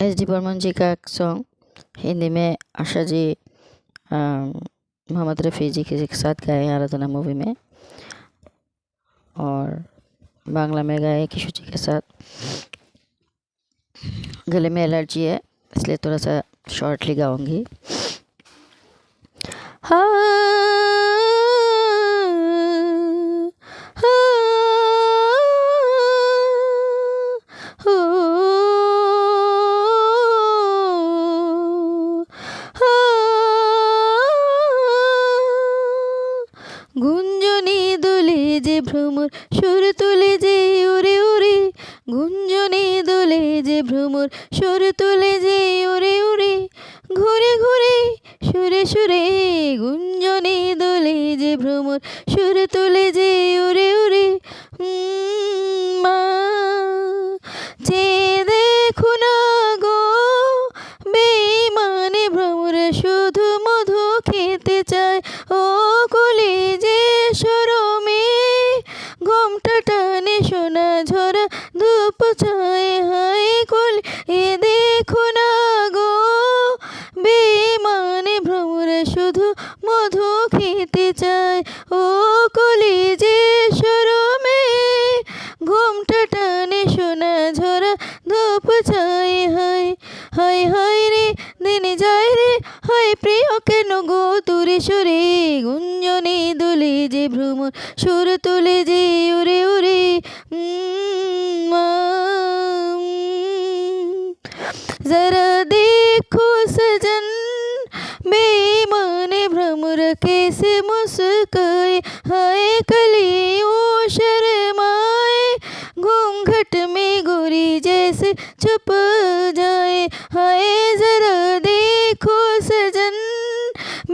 S D Burman जी का एक song Hindi में आशा जी मोहम्मद रफ़ी जी के साथ गाए आराधना मूवी में, और बांग्ला में गाए किशोर जी के साथ। गले में एलर्जी है इसलिए थोड़ा सा शॉर्टली गाऊंगी। গুঞ্জনে দোলে যে ভ্রমর সুর তুলে যে উড়ে উড়ে, গুঞ্জনে দোলে যে ভ্রমর সুর তুলে যে উড়ে উড়ে, ঘুরে ঘুরে সুরে সুরে গুঞ্জনে দোলে যে ভ্রমর সুর তুলে যে উড়ে উড়ে। মা যে দেখো না গো বেঈমানে ভ্রমর শুধু মধু খেতে চায়, ও কলি যে শরমে ঘোমটা টানে সোনা ঝরা ধূপ চায়, হায় কলি এ দেখো না গো বেঈমানে ভ্রমর শুধু মধু খেতে চায়, ও কলি যে শরমে ঘোমটা টানে সোনা ঝরা ধূপ চায়, হায় হায় হায় রে দিন যায় রে, হায় প্রিয় কেন গো তুরে সুরে, গুঞ্জনে দোলে যে ভ্রমর সুর তুলে যে উড়ে উড়ে। जरा देखो सजन बेईमाने भ्रमर कैसे मुस्काए, हाय कलियों शर्माए घूंघट में गोरी जैसे छुप जाए, हाय जरा देखो सजन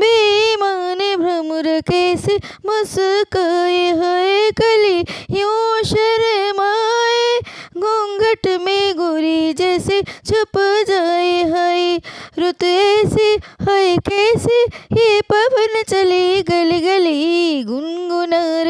बेईमाने भ्रमर कैसे मुस्काए, हाय कलियों शर्माए घूंघट में गोरी जैसे छुप जाए, हाय रुत ऐसे हाय कैसे ये पवन चले गली गली गुनगुना रही।